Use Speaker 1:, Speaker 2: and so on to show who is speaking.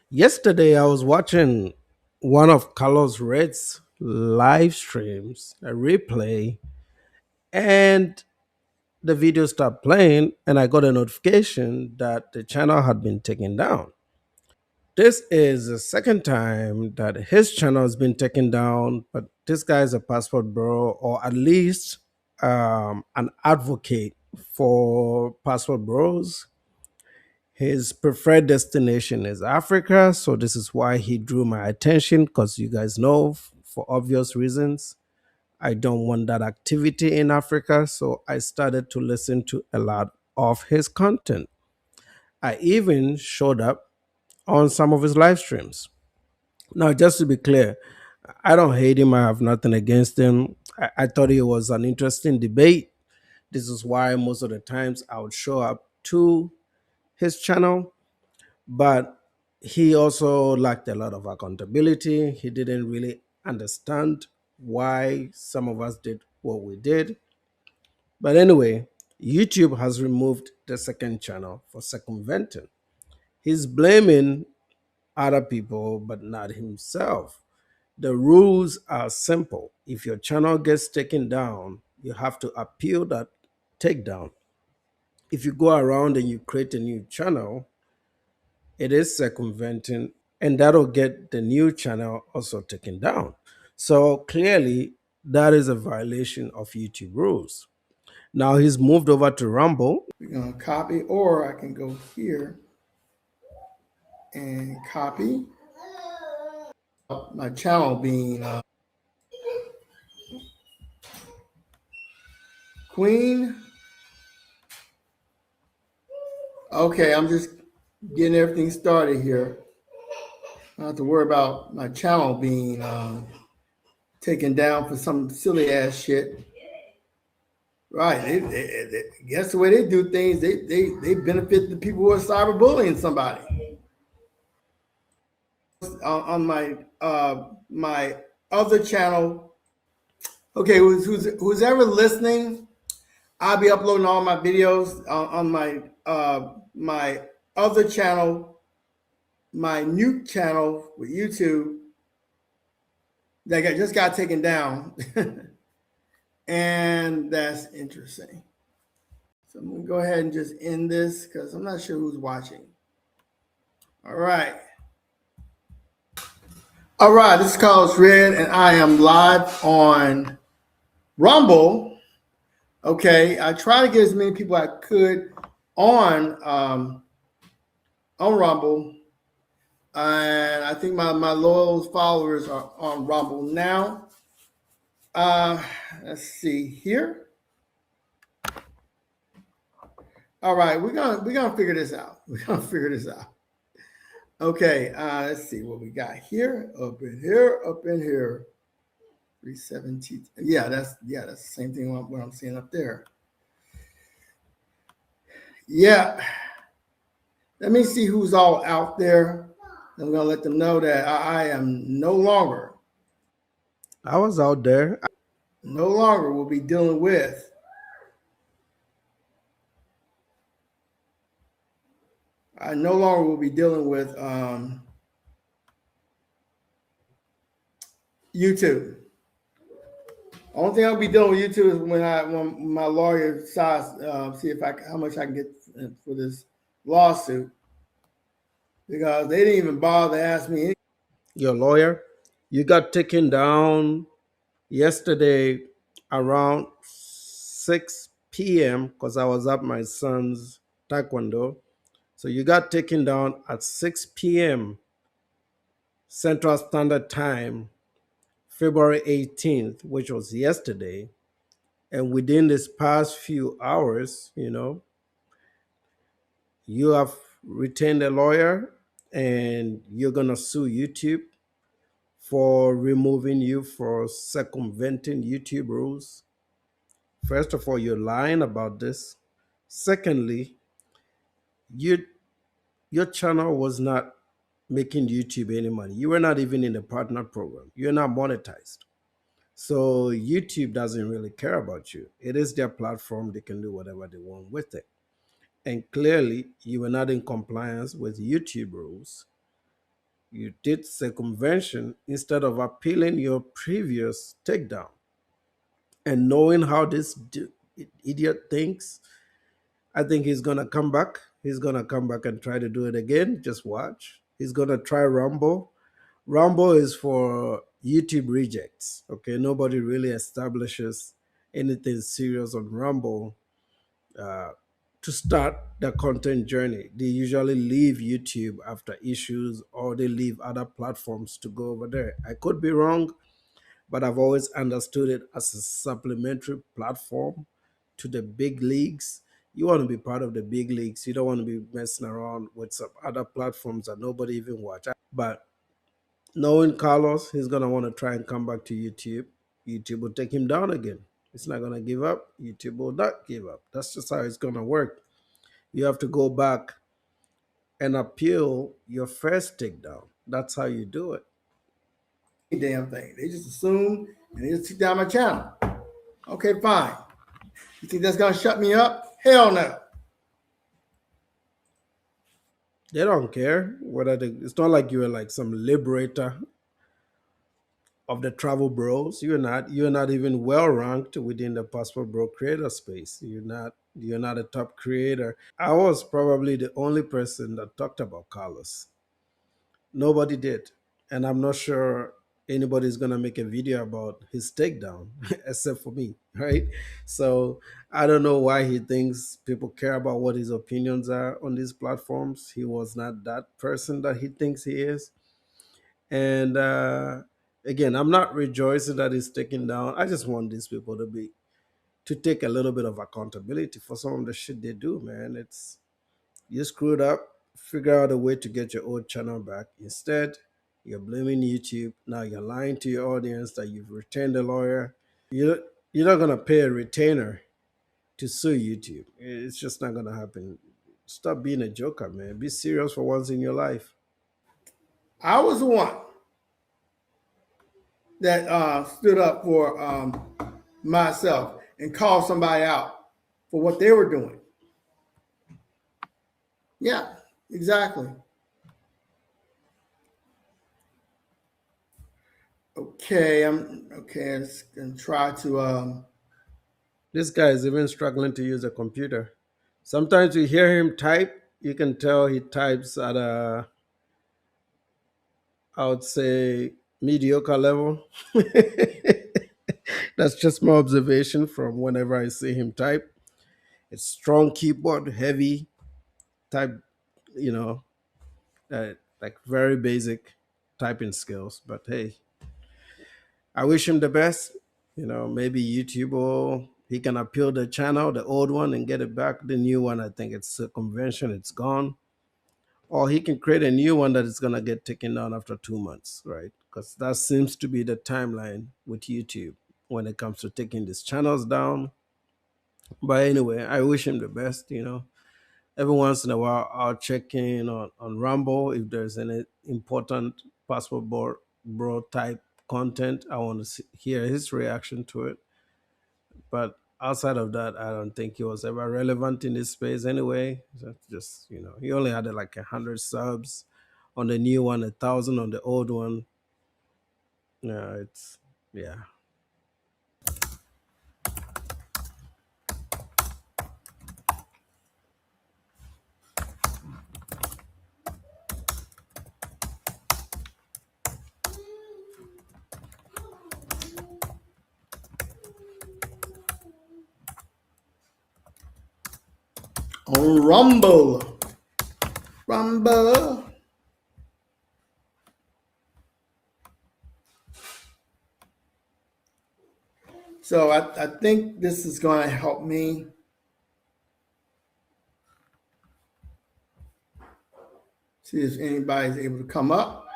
Speaker 1: Yesterday, I was watching one of Carlos Red's live streams, a replay, and the video started playing, and I got a notification that the channel had been taken down. This is the second time that his channel has been taken down, but this guy is a passport bro, or at least an advocate for passport bros. His preferred destination is Africa, so this is why he drew my attention because you guys know, for obvious reasons, I don't want that activity in Africa. So I started to listen to a lot of his content. I even showed up on some of his live streams. Now, just to be clear, I don't hate him. I have nothing against him. I thought it was an interesting debate. This is why most of the times I would show up to his channel, but he also lacked a lot of accountability. He didn't really understand why some of us did what we did. But anyway, YouTube has removed the second channel for circumventing. He's blaming other people, but not himself. The rules are simple. If your channel gets taken down, you have to appeal that takedown. If you go around and you create a new channel, it is circumventing, and that'll get the new channel also taken down. So clearly, that is a violation of YouTube rules. Now he's moved over to Rumble.
Speaker 2: We're going to copy, or I can go here and copy my channel being Queen. Okay, I'm just getting everything started here. I don't have to worry about my channel being taken down for some silly ass shit. Right. Guess the way they do things, they benefit the people who are cyberbullying somebody. On my other channel. Okay, who's ever listening, I'll be uploading all my videos on my other channel, my new channel with YouTube that just got taken down. And that's interesting. So I'm gonna go ahead and just end this because I'm not sure who's watching. All right. All right, this is Carlos Red, and I am live on Rumble. Okay, I try to get as many people I could on Rumble, and I think my loyal followers are on Rumble now. Let's see here. All right, we're gonna figure this out. We're gonna figure this out. Okay, let's see what we got here. Up in here. 317. Yeah, that's the same thing what I'm seeing up there. Yeah. Let me see who's all out there. I'm gonna let them know that I am no longer
Speaker 1: I was out there.
Speaker 2: will be dealing with YouTube. Only thing I'll be dealing with YouTube is when my lawyer decides see if how much I can get for this lawsuit, because they didn't even bother to ask me.
Speaker 1: Your lawyer, you got taken down yesterday around 6 p.m. because I was at my son's taekwondo. So you got taken down at 6 p.m. Central Standard Time, February 18th, which was yesterday. And within this past few hours, you have retained a lawyer and you're going to sue YouTube for removing you for circumventing YouTube rules. First of all, you're lying about this. Secondly, you your channel was not making YouTube any money. You were not even in the partner program. You're not monetized. So YouTube doesn't really care about you. It is their platform. They can do whatever they want with it. And clearly, you were not in compliance with YouTube rules. You did circumvention instead of appealing your previous takedown. And knowing how this idiot thinks, I think he's gonna come back. He's gonna come back and try to do it again. Just watch. He's gonna try Rumble. Rumble is for YouTube rejects. Okay, nobody really establishes anything serious on Rumble uh, to start the content journey. They usually leave YouTube after issues, or they leave other platforms to go over there. I could be wrong, but I've always understood it as a supplementary platform to the big leagues. You want to be part of the big leagues. You don't want to be messing around with some other platforms that nobody even watch. But knowing Carlos, he's gonna want to try and come back to YouTube. YouTube will take him down again. He's not gonna give up. YouTube will not give up. That's just how it's gonna work. You have to go back and appeal your first takedown. That's how you do it.
Speaker 2: Damn thing. They just assume and they just took down my channel. Okay, fine. You think that's gonna shut me up? Hell no.
Speaker 1: They don't care whether it's not like you're like some liberator of the travel bros. You're not even well ranked within the passport bro creator space. You're not a top creator. I was probably the only person that talked about Carlos. Nobody did. And I'm not sure anybody's gonna make a video about his takedown except for me, right? So I don't know why he thinks people care about what his opinions are on these platforms. He was not that person that he thinks he is. And again, I'm not rejoicing that he's taken down. I just want these people to take a little bit of accountability for some of the shit they do, man. It's you screwed up, figure out a way to get your old channel back. Instead, you're blaming YouTube. Now you're lying to your audience that you've retained a lawyer. You're not gonna pay a retainer to sue YouTube. It's just not gonna happen. Stop being a joker, man. Be serious for once in your life.
Speaker 2: I was the one that stood up for myself and called somebody out for what they were doing. Yeah, exactly. Okay, I'm okay. I'm just gonna try to.
Speaker 1: This guy is even struggling to use a computer. Sometimes you hear him type, you can tell he types at a, I would say, mediocre level. That's just my observation from whenever I see him type. It's strong keyboard, heavy type, you know, like very basic typing skills. But hey, I wish him the best. Maybe YouTube will he can appeal the channel, the old one, and get it back. The new one, I think it's a convention, it's gone. Or he can create a new one that is gonna get taken down after 2 months, right? Because that seems to be the timeline with YouTube when it comes to taking these channels down. But anyway, I wish him the best. Every once in a while, I'll check in on Rumble if there's any important passport bro type content. I want to hear his reaction to it. But outside of that, I don't think he was ever relevant in this space anyway. Just he only had like 100 subs on the new one, 1,000 on the old one. Yeah, it's yeah.
Speaker 2: On Rumble. Rumble. So I think this is going to help me. See if anybody's able to come up.